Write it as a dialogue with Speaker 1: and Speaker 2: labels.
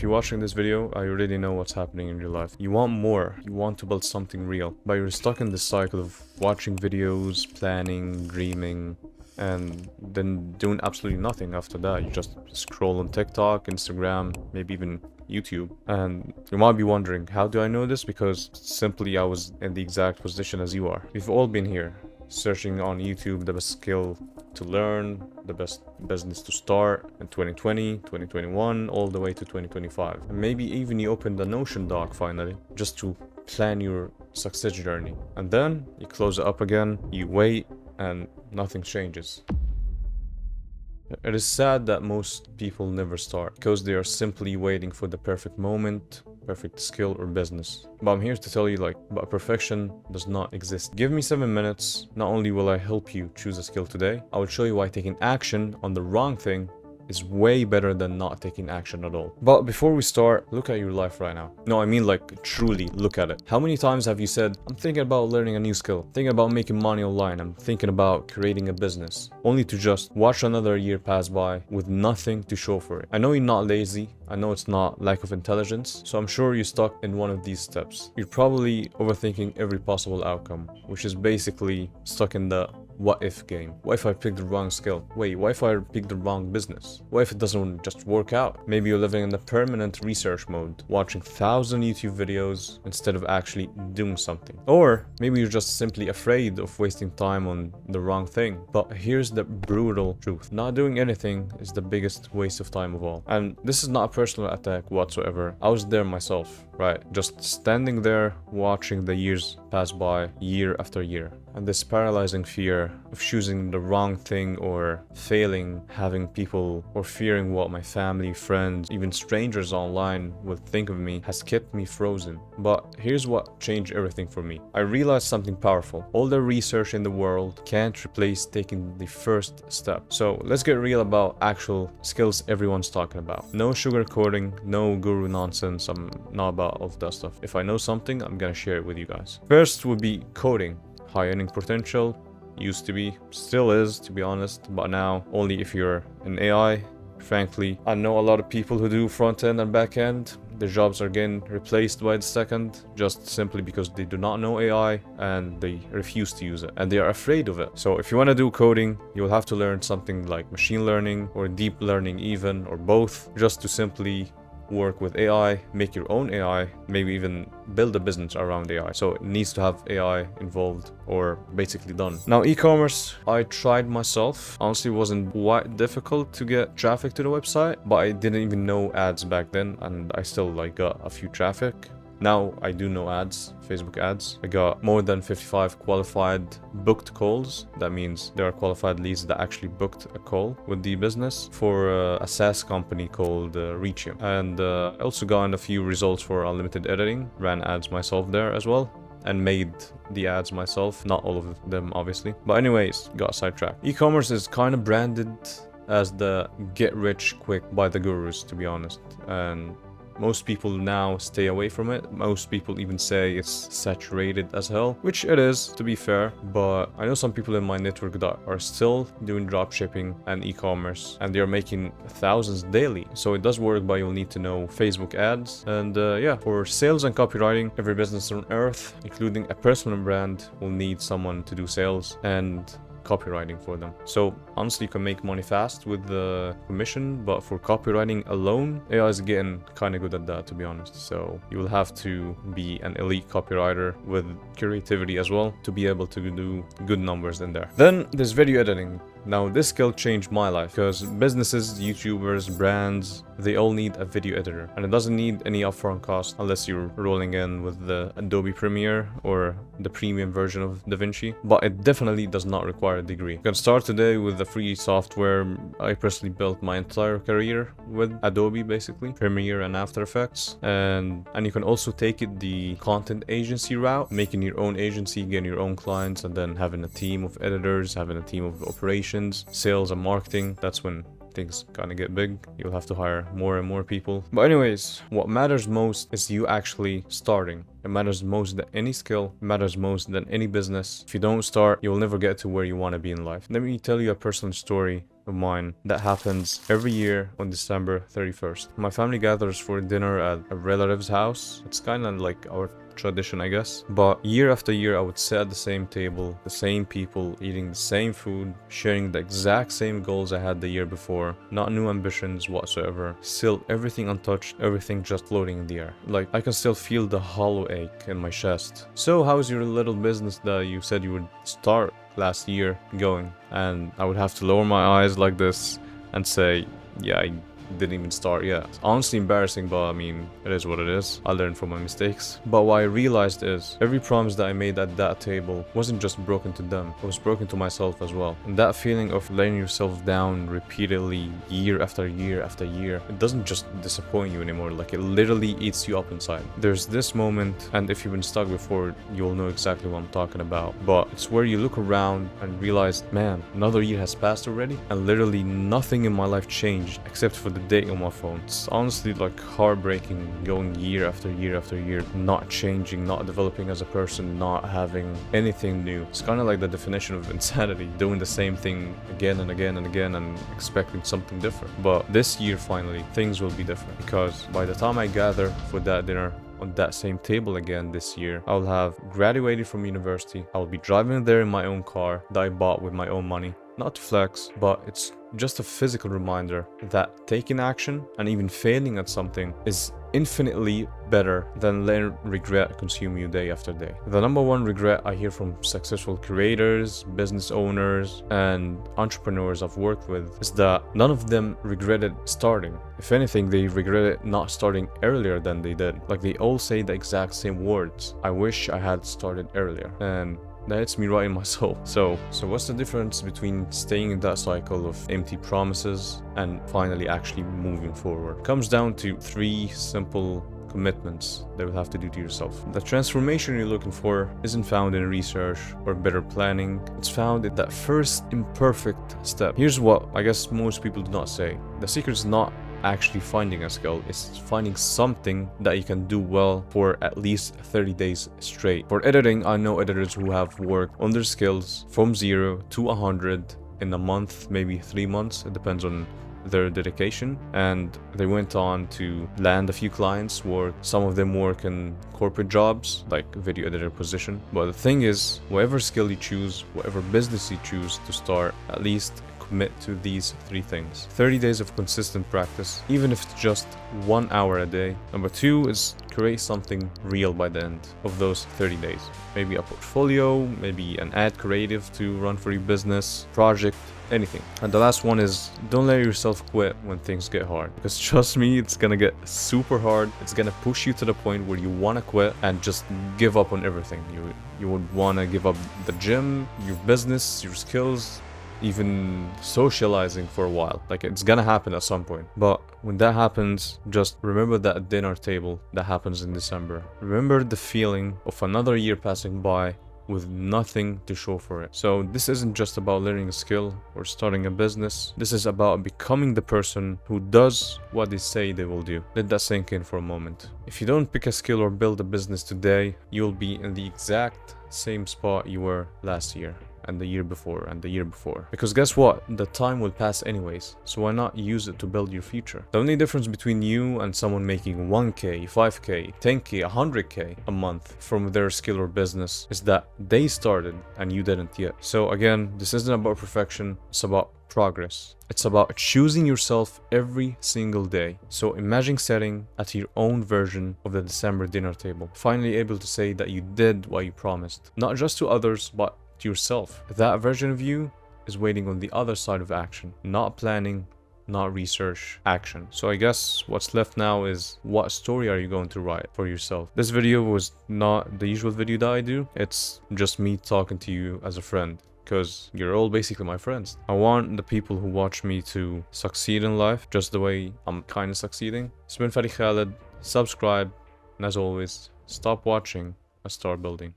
Speaker 1: you're watching this video, I already know what's happening in your life. You want more. You want to build something real. But you're stuck in this cycle of watching videos, planning, dreaming, and then doing absolutely nothing after that. You just scroll on TikTok, Instagram, maybe even YouTube. And you might be wondering, how do I know this? Because simply I was in the exact position as you are. We've all been here, searching on YouTube the best skill to learn, the best business to start in 2020, 2021, all the way to 2025. And maybe even you open the Notion doc finally, just to plan your success journey. And then you close it up again, you wait, and nothing changes. It is sad that most people never start because they are simply waiting for the perfect moment, perfect skill or business. But I'm here to tell you, but perfection does not exist. Give me 7 minutes. Not only will I help you choose a skill today, I will show you why taking action on the wrong thing is way better than not taking action at all. But before we start, look at your life right now. No, I mean truly look at it. How many times have you said, I'm thinking about learning a new skill, thinking about making money online, I'm thinking about creating a business, only to just watch another year pass by with nothing to show for it? I know you're not lazy. I know it's not lack of intelligence. So I'm sure you're stuck in one of these steps. You're probably overthinking every possible outcome, which is basically stuck in the what if game. What if I pick the wrong skill? Wait, what if I pick the wrong business? What if it doesn't just work out? Maybe you're living in the permanent research mode, watching 1,000 YouTube videos instead of actually doing something. Or maybe you're just simply afraid of wasting time on the wrong thing. But here's the brutal truth. Not doing anything is the biggest waste of time of all. And this is not a personal attack whatsoever. I was there myself, right? Just standing there watching the years pass by year after year. And this paralyzing fear of choosing the wrong thing or failing, having people or fearing what my family, friends, even strangers online will think of me has kept me frozen. But here's what changed everything for me. I realized something powerful. All the research in the world can't replace taking the first step. So let's get real about actual skills everyone's talking about. No sugarcoating, no guru nonsense. I'm not about all of that stuff. If I know something, I'm gonna share it with you guys. First would be coding. High earning potential, used to be, still is to be honest, but now only if you're in AI. Frankly, I know a lot of people who do front end and back end. Their jobs are getting replaced by the second, just simply because they do not know AI and they refuse to use it and they are afraid of it. So if you want to do coding, you'll have to learn something like machine learning or deep learning even, or both, just to simply work with AI, make your own AI, maybe even build a business around AI. So it needs to have AI involved or basically done. Now, e-commerce, I tried myself. Honestly, it wasn't quite difficult to get traffic to the website, but I didn't even know ads back then, and I still got a few traffic. Now I do know ads, Facebook ads. I got more than 55 qualified booked calls. That means there are qualified leads that actually booked a call with the business for a SaaS company called Reachium. And I also got a few results for unlimited editing, ran ads myself there as well, and made the ads myself. Not all of them, obviously. But anyways, got sidetracked. E-commerce is kind of branded as the get rich quick by the gurus, to be honest. And most people now stay away from it. Most people even say it's saturated as hell, which it is, to be fair. But I know some people in my network that are still doing dropshipping and e-commerce, and they're making thousands daily. So it does work, but you'll need to know Facebook ads. And yeah, for sales and copywriting, every business on earth, including a personal brand, will need someone to do sales and copywriting for them. So honestly, you can make money fast with the commission, but for copywriting alone, AI is getting kind of good at that, to be honest. So you will have to be an elite copywriter with creativity as well to be able to do good numbers in there. Then there's video editing. Now, this skill changed my life because businesses, YouTubers, brands, they all need a video editor, and it doesn't need any upfront cost unless you're rolling in with the Adobe Premiere or the premium version of DaVinci, but it definitely does not require a degree. You can start today with the free software. I personally built my entire career with Adobe, basically, Premiere and After Effects, and you can also take it the content agency route, making your own agency, getting your own clients, and then having a team of editors, having a team of operations, sales and marketing. That's when things kind of get big. You'll have to hire more and more people. But anyways, what matters most is you actually starting. It matters most than any skill. It matters most than any business. If you don't start, you'll never get to where you want to be in life. Let me tell you a personal story of mine that happens every year on December 31st. My family gathers for dinner at a relative's house. It's kind of like our tradition, I guess. But year after year, I would sit at the same table, the same people, eating the same food, sharing the exact same goals I had the year before, not new ambitions whatsoever. Still, everything untouched, everything just floating in the air. Like, I can still feel the hollow ache in my chest. So, how's your little business that you said you would start last year going? And I would have to lower my eyes like this and say, yeah, I didn't even start yet. It's honestly embarrassing, but I mean, it is what it is. I learned from my mistakes. But what I realized is every promise that I made at that table wasn't just broken to them, it was broken to myself as well. And that feeling of letting yourself down repeatedly year after year after year, it doesn't just disappoint you anymore, like it literally eats you up inside. There's this moment, and if you've been stuck before, you'll know exactly what I'm talking about, but it's where you look around and realize, man, another year has passed already, and literally nothing in my life changed except for the date on my phone. It's honestly like heartbreaking going year after year after year, not changing, not developing as a person, not having anything new. It's kind of like the definition of insanity, doing the same thing again and again and again and expecting something different. But this year finally things will be different, because by the time I gather for that dinner on that same table again this year, I'll have graduated from university. I'll be driving there in my own car that I bought with my own money. Not to flex, but it's just a physical reminder that taking action and even failing at something is infinitely better than letting regret consume you day after day. The number one regret I hear from successful creators, business owners, and entrepreneurs I've worked with is that none of them regretted starting. If anything, they regretted not starting earlier than they did. Like, they all say the exact same words: I wish I had started earlier. And that hits me right in my soul. So what's the difference between staying in that cycle of empty promises and finally actually moving forward? It comes down to three simple commitments that you'll have to do to yourself. The transformation you're looking for isn't found in research or better planning. It's found in that first imperfect step. Here's what I guess most people do not say. The secret is not actually finding a skill, is finding something that you can do well for at least 30 days straight. For editing, I know editors who have worked on their skills from 0 to 100 in a month, maybe 3 months. It depends on their dedication, and they went on to land a few clients, work. Some of them work in corporate jobs like video editor position. But the thing is, whatever skill you choose, whatever business you choose to start, at least commit to these three things. 30 days of consistent practice, even if it's just 1 hour a day. Number two is create something real by the end of those 30 days. Maybe a portfolio, maybe an ad creative to run for your business, project, anything. And the last one is don't let yourself quit when things get hard, because trust me, it's gonna get super hard. It's gonna push you to the point where you want to quit and just give up on everything. You would want to give up the gym, your business, your skills, even socializing for a while. Like, it's gonna happen at some point. But when that happens, just remember that dinner table that happens in December. Remember the feeling of another year passing by with nothing to show for it. So this isn't just about learning a skill or starting a business. This is about becoming the person who does what they say they will do. Let that sink in for a moment. If you don't pick a skill or build a business today, you'll be in the exact same spot you were last year, and the year before, and the year before. Because guess what? The time will pass anyways, so why not use it to build your future? The only difference between you and someone making 1k, 5k, 10k, 100k a month from their skill or business is that they started and you didn't yet. So again, this isn't about perfection, it's about progress. It's about choosing yourself every single day. So imagine sitting at your own version of the December dinner table, finally able to say that you did what you promised, not just to others, but to yourself. That version of you is waiting on the other side of action, not planning, not research, action. So I guess what's left now is, what story are you going to write for yourself? This video was not the usual video that I do. It's just me talking to you as a friend, because you're all basically my friends. I want the people who watch me to succeed in life just the way I'm kind of succeeding. It's been Fadi Khaled. Subscribe, and as always, stop watching and start building.